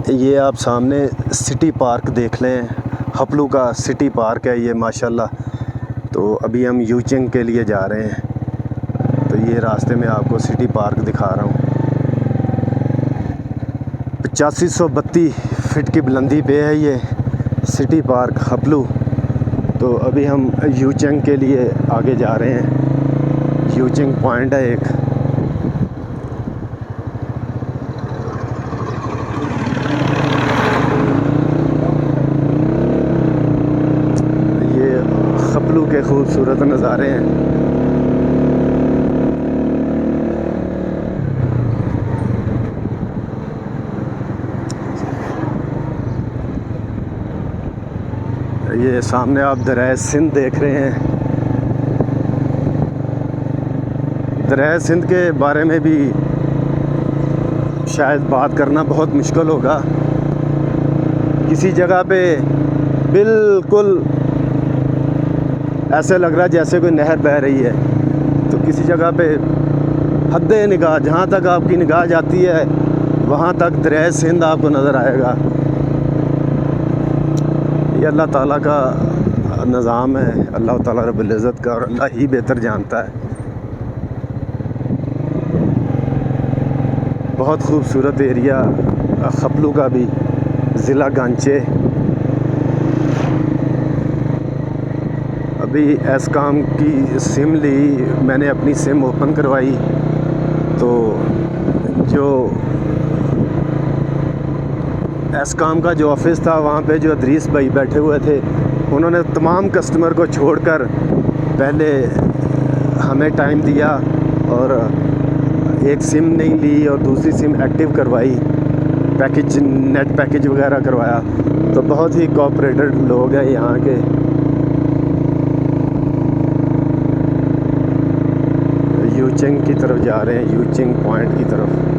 ये आप सामने सिटी पार्क देख लें, हपलू का सिटी पार्क है ये माशाल्लाह। तो अभी हम यूचिंग के लिए जा रहे हैं, तो ये रास्ते में आपको सिटी पार्क दिखा रहा हूँ। 8532 फीट की बुलंदी पे है ये सिटी पार्क हपलू। तो अभी हम यूचिंग के लिए आगे जा रहे हैं। यूचिंग पॉइंट है एक। हपलू के खूबसूरत नज़ारे हैं। ये सामने आप दरिया सिंध देख रहे हैं। दरिया सिंध के बारे में भी शायद बात करना बहुत मुश्किल होगा। किसी जगह पे बिल्कुल ऐसे लग रहा है जैसे कोई नहर बह रही है, तो किसी जगह पे हद्दे निगाह, जहाँ तक आपकी निगाह जाती है वहाँ तक दरिया सिंध आपको नज़र आएगा। ये अल्लाह ताला का निज़ाम है, अल्लाह ताला रब्बुल इज़्ज़त का, और अल्लाह ही बेहतर जानता है। बहुत खूबसूरत एरिया हपलू का भी, ज़िला गांचे। अभी एस्कॉम की सिम ली मैंने, अपनी सिम ओपन करवाई, तो जो एस्कॉम का जो ऑफिस था वहाँ पे जो अदरीस भाई बैठे हुए थे, उन्होंने तमाम कस्टमर को छोड़कर पहले हमें टाइम दिया और एक सिम नहीं ली और दूसरी सिम एक्टिव करवाई, पैकेज नेट पैकेज वगैरह करवाया। तो बहुत ही कोऑपरेटिव लोग हैं यहाँ के। यूचिंग की तरफ जा रहे हैं, यूचिंग पॉइंट की तरफ।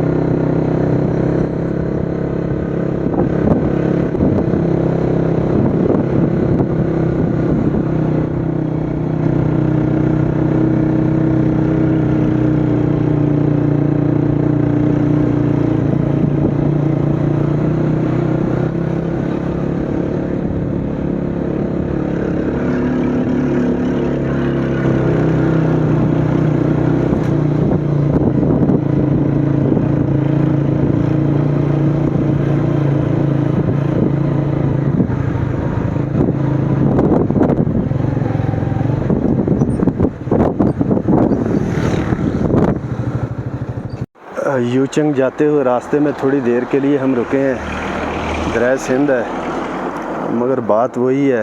यूचिंग जाते हुए रास्ते में थोड़ी देर के लिए हम रुके हैं। दरिया सिंध है, मगर बात वही है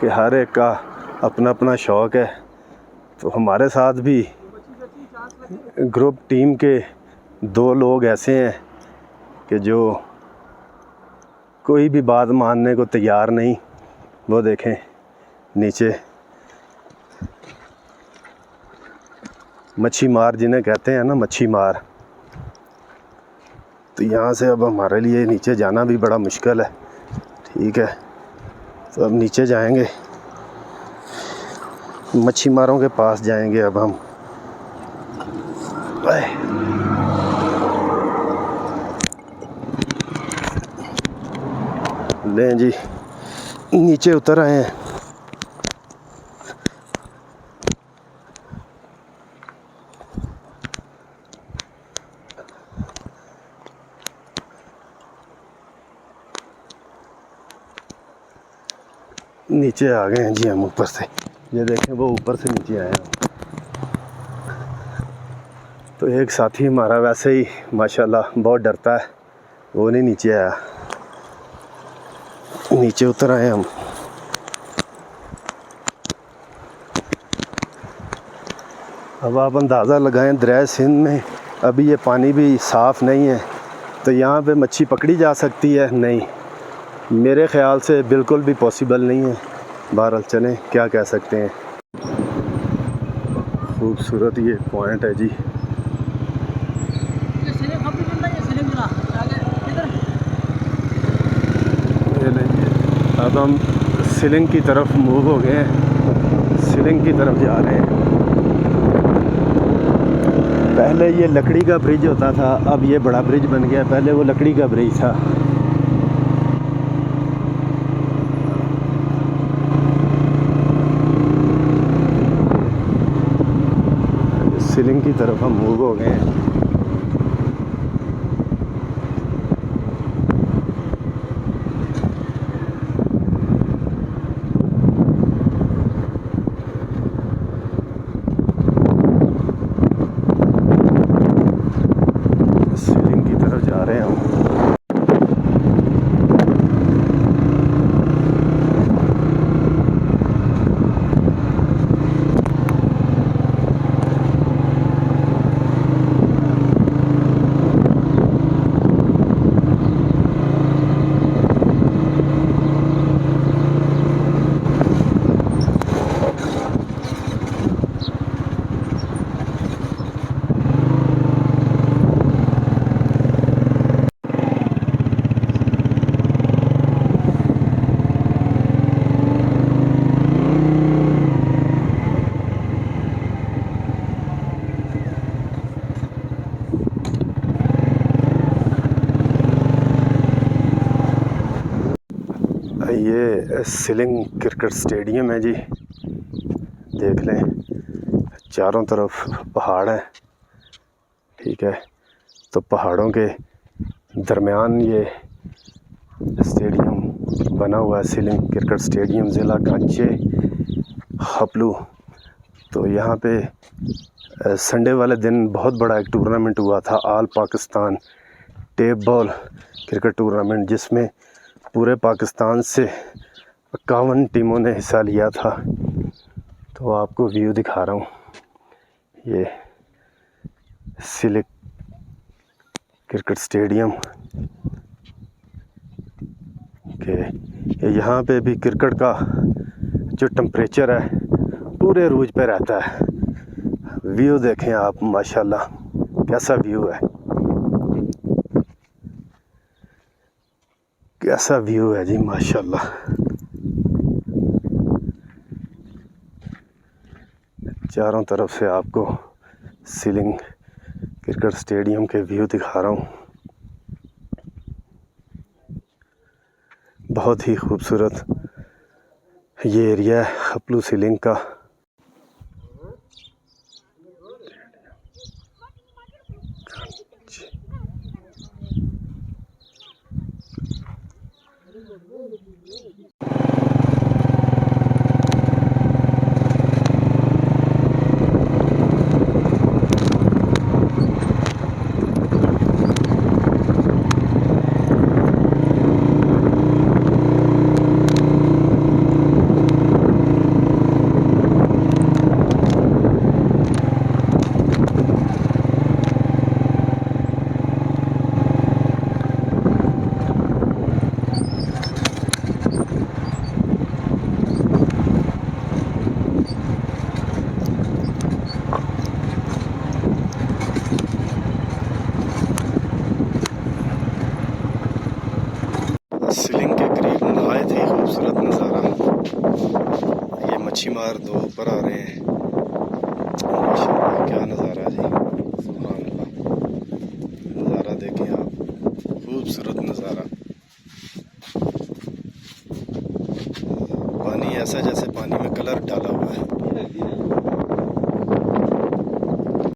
कि हर एक का अपना अपना शौक़ है। तो हमारे साथ भी ग्रुप टीम के 2 लोग ऐसे हैं कि जो कोई भी बात मानने को तैयार नहीं। वो देखें नीचे मच्छी मार जिन्हें कहते हैं ना, मच्छी मार। तो यहाँ से अब हमारे लिए नीचे जाना भी बड़ा मुश्किल है। ठीक है, तो अब नीचे जाएंगे, मच्छी मारों के पास जाएंगे अब हम। लें जी, नीचे उतर आए हैं। नीचे आ गए हैं जी हम ऊपर से। ये देखें, वो ऊपर से नीचे आए हैं। तो एक साथी हमारा वैसे ही माशाल्लाह बहुत डरता है, वो नहीं नीचे आया। नीचे उतर आए हम। अब आप अंदाज़ा लगाएं, दरिया सिंध में अभी ये पानी भी साफ़ नहीं है, तो यहाँ पे मच्छी पकड़ी जा सकती है? नहीं, मेरे ख़्याल से बिल्कुल भी पॉसिबल नहीं है। बहरहाल चलें, क्या कह सकते हैं। खूबसूरत ये पॉइंट है जी। अब हम सीलिंग की तरफ मूव हो गए हैं, सीलिंग की तरफ जा रहे हैं। पहले ये लकड़ी का ब्रिज होता था, अब ये बड़ा ब्रिज बन गया। पहले वो लकड़ी का ब्रिज था। सीलिंग की तरफ हम मूव हो गए हैं। सीलिंग की तरफ जा रहे हैं हम। ये सीलिंग क्रिकेट स्टेडियम है जी, देख लें चारों तरफ पहाड़ है। ठीक है, तो पहाड़ों के दरमियान ये स्टेडियम बना हुआ है, सीलिंग क्रिकेट स्टेडियम, ज़िला कांचे हपलू। तो यहाँ पे संडे वाले दिन बहुत बड़ा एक टूर्नामेंट हुआ था, all Pakistan tape ball cricket tournament, जिसमें पूरे पाकिस्तान से 51 टीमों ने हिस्सा लिया था। तो आपको व्यू दिखा रहा हूँ, ये सीलिंग क्रिकेट स्टेडियम के यहाँ पे भी क्रिकेट का जो टेम्परेचर है पूरे रूज पे रहता है। व्यू देखें आप, माशाल्लाह कैसा व्यू है, कैसा व्यू है जी माशाल्लाह। चारों तरफ से आपको सीलिंग क्रिकेट स्टेडियम के व्यू दिखा रहा हूँ। बहुत ही खूबसूरत ये एरिया है हपलू सीलिंग का। सीलिंग के करीब नहायत ही खूबसूरत नज़ारा। ये मच्छी मार दो ऊपर आ रहे हैं।